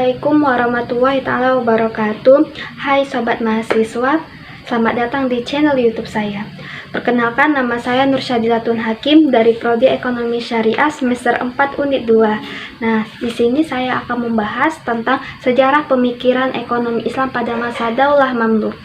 Assalamualaikum warahmatullahi taala wabarakatuh. Hai sobat mahasiswa, selamat datang di channel YouTube saya. Perkenalkan, nama saya Nursyadilatun Hakim dari Prodi Ekonomi Syariah semester 4 unit 2. Nah, di sini saya akan membahas tentang sejarah pemikiran ekonomi Islam pada masa Daulah Mamluk.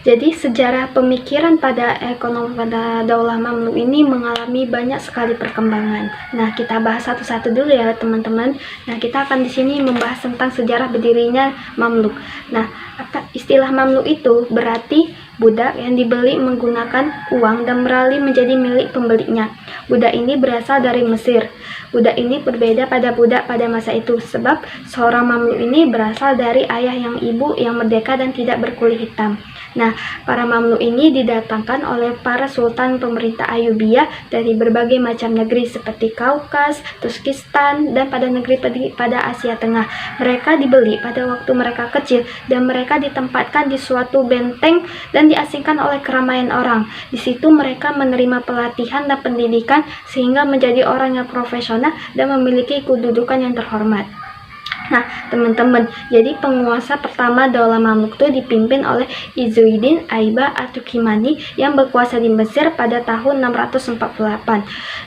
Jadi sejarah pemikiran pada ekonomi pada Daulah Mamluk ini mengalami banyak sekali perkembangan. Nah, kita bahas satu-satu dulu ya teman-teman. Nah, kita akan di sini membahas tentang sejarah berdirinya Mamluk. Nah, apa istilah Mamluk itu? Berarti budak yang dibeli menggunakan uang dan beralih menjadi milik pembelinya. Budak ini berasal dari Mesir. Budak ini berbeda pada budak pada masa itu sebab seorang Mamluk ini berasal dari ayah yang ibu yang merdeka dan tidak berkulit hitam. Nah, para Mamluk ini didatangkan oleh para sultan pemerintah Ayyubiyah dari berbagai macam negeri seperti Kaukas, Turkistan, dan pada negeri pada Asia Tengah. Mereka dibeli pada waktu mereka kecil dan mereka ditempatkan di suatu benteng dan diasingkan oleh keramaian orang. Di situ mereka menerima pelatihan dan pendidikan sehingga menjadi orang yang profesional dan memiliki kedudukan yang terhormat. Nah, teman-teman, jadi penguasa pertama Daulah Mamluk itu dipimpin oleh Izzuddin Aiba At-Turkimani yang berkuasa di Mesir pada tahun 648.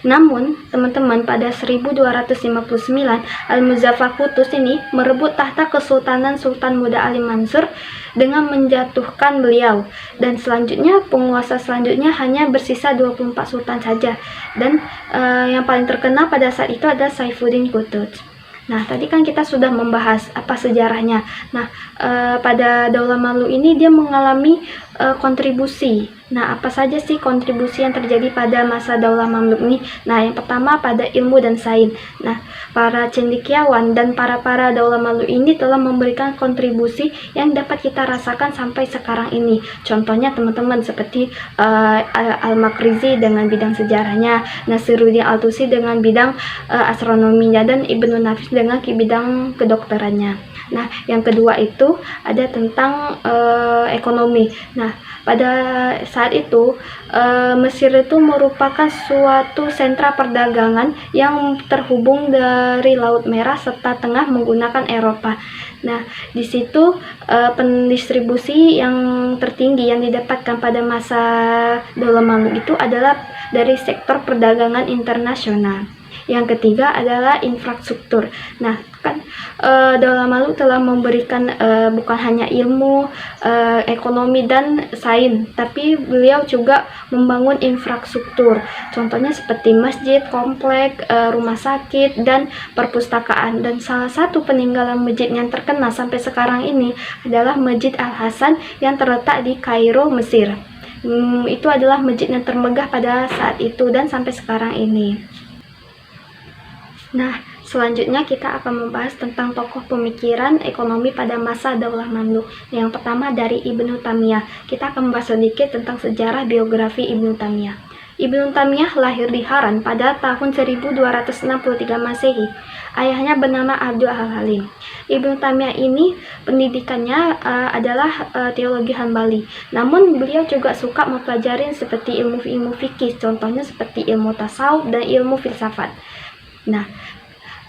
Namun, teman-teman, pada 1259 Al-Muzaffar Qutuz ini merebut tahta kesultanan Sultan Muda Ali Mansur dengan menjatuhkan beliau, dan selanjutnya penguasa selanjutnya hanya bersisa 24 sultan saja, dan yang paling terkenal pada saat itu adalah Saifuddin Qutuz. Nah, tadi kan kita sudah membahas apa sejarahnya. Nah, pada Daulah Mamluk ini dia mengalami kontribusi. Nah, apa saja sih kontribusi yang terjadi pada masa Daulah Mamluk ini? Nah, yang pertama pada ilmu dan sains. Nah, para cendekiawan dan para Daulah Mamluk ini telah memberikan kontribusi yang dapat kita rasakan sampai sekarang ini. Contohnya teman-teman seperti Al-Makrizi dengan bidang sejarahnya, Nasiruddin Al-Tusi dengan bidang astronominya, dan Ibnu Nafis dengan bidang kedokterannya. Nah, yang kedua itu ada tentang ekonomi. Nah, pada saat itu Mesir itu merupakan suatu sentra perdagangan yang terhubung dari Laut Merah serta Tengah menggunakan Eropa. Nah, di situ pendistribusi yang tertinggi yang didapatkan pada masa Daulah Mamluk itu adalah dari sektor perdagangan internasional. Yang ketiga adalah infrastruktur. Nah, kan Daulah Mamluk telah memberikan bukan hanya ilmu, ekonomi dan sains, tapi beliau juga membangun infrastruktur. Contohnya seperti masjid, komplek, rumah sakit, dan perpustakaan. Dan salah satu peninggalan masjid yang terkenal sampai sekarang ini adalah Masjid Al-Hasan yang terletak di Kairo, Mesir. Itu adalah masjid yang termegah pada saat itu dan sampai sekarang ini. Nah, selanjutnya kita akan membahas tentang tokoh pemikiran ekonomi pada masa Daulah Mamluk. Yang pertama dari Ibnu Taymiyah. Kita akan membahas sedikit tentang sejarah biografi Ibnu Taymiyah. Ibnu Taymiyah lahir di Haran pada tahun 1263 Masehi. Ayahnya bernama Abdul Al-Halim. Ibnu Taymiyah ini pendidikannya adalah teologi Hanbali. Namun beliau juga suka mempelajari seperti ilmu fikih, contohnya seperti ilmu tasawuf dan ilmu filsafat. Nah,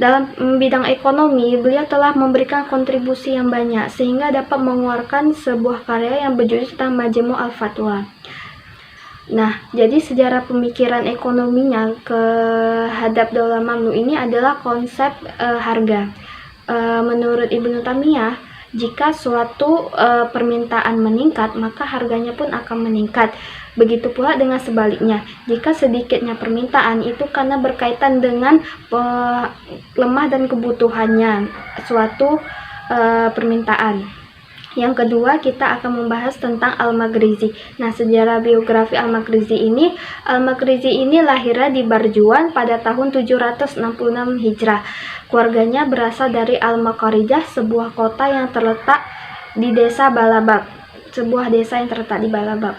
dalam bidang ekonomi, beliau telah memberikan kontribusi yang banyak sehingga dapat mengeluarkan sebuah karya yang berjudul tentang Majmu' al-Fatwa. Nah, jadi sejarah pemikiran ekonominya kehadap Daulah Mamluk ini adalah konsep harga. Menurut Ibnu Taymiyah, jika suatu permintaan meningkat, maka harganya pun akan meningkat. Begitu pula dengan sebaliknya, jika sedikitnya permintaan itu karena berkaitan dengan lemah dan kebutuhannya suatu permintaan. Yang kedua, kita akan membahas tentang Al-Makrizi. Nah, sejarah biografi Al-Makrizi ini lahirnya di Barjuan pada tahun 766 Hijrah. Keluarganya berasal dari Al-Makarijah, sebuah kota yang terletak di desa Balabak. Sebuah desa yang terletak di Balabak.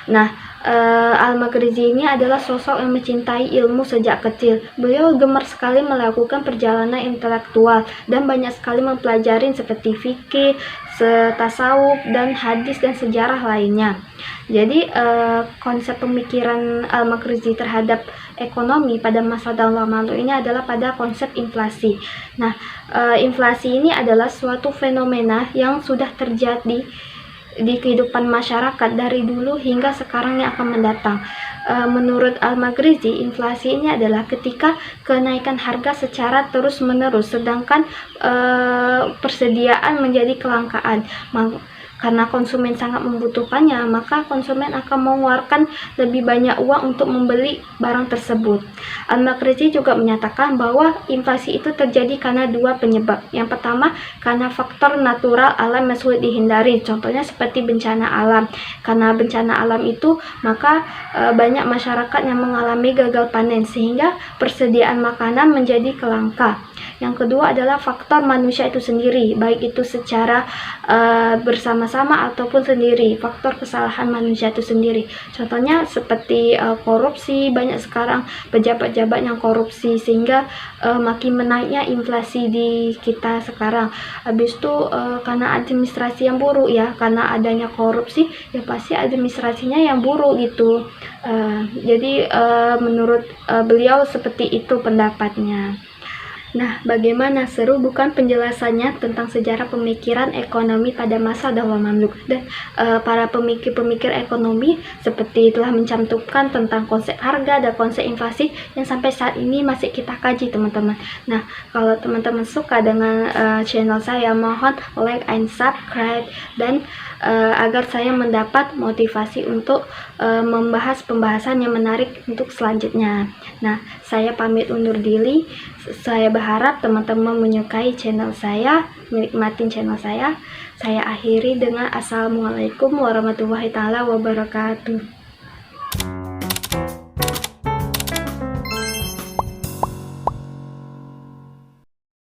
Nah, Al-Maghrizi ini adalah sosok yang mencintai ilmu sejak kecil. Beliau gemar sekali melakukan perjalanan intelektual dan banyak sekali mempelajari seperti fikih, tasawuf, dan hadis dan sejarah lainnya. Jadi konsep pemikiran Al-Maghrizi terhadap ekonomi pada masa Daula Mansur ini adalah pada konsep inflasi. Nah, inflasi ini adalah suatu fenomena yang sudah terjadi di kehidupan masyarakat dari dulu hingga sekarang yang akan mendatang. Menurut Al-Maghrizi, inflasi ini adalah ketika kenaikan harga secara terus-menerus, sedangkan persediaan menjadi kelangkaan. Karena konsumen sangat membutuhkannya, maka konsumen akan mengeluarkan lebih banyak uang untuk membeli barang tersebut. Al-Maghrizi juga menyatakan bahwa inflasi itu terjadi karena dua penyebab. Yang pertama, karena faktor natural alam yang sulit dihindari, contohnya seperti bencana alam. Karena bencana alam itu, maka banyak masyarakat yang mengalami gagal panen, sehingga persediaan makanan menjadi kelangka. Yang kedua adalah faktor manusia itu sendiri, baik itu secara bersama-sama ataupun sendiri, faktor kesalahan manusia itu sendiri. Contohnya seperti korupsi, banyak sekarang pejabat-pejabat yang korupsi, sehingga makin menaiknya inflasi di kita sekarang. Habis itu karena administrasi yang buruk ya, karena adanya korupsi ya pasti administrasinya yang buruk gitu. Jadi menurut beliau seperti itu pendapatnya. Nah, bagaimana seru bukan penjelasannya tentang sejarah pemikiran ekonomi pada masa Daula Mamluk, dan para pemikir-pemikir ekonomi seperti telah mencantumkan tentang konsep harga dan konsep inflasi yang sampai saat ini masih kita kaji, teman-teman. Nah, kalau teman-teman suka dengan channel saya, mohon like and subscribe, dan agar saya mendapat motivasi untuk membahas pembahasan yang menarik untuk selanjutnya. Nah, saya pamit undur diri. Saya berharap teman-teman menyukai channel saya, menikmati channel saya. Saya akhiri dengan Assalamualaikum warahmatullahi wabarakatuh.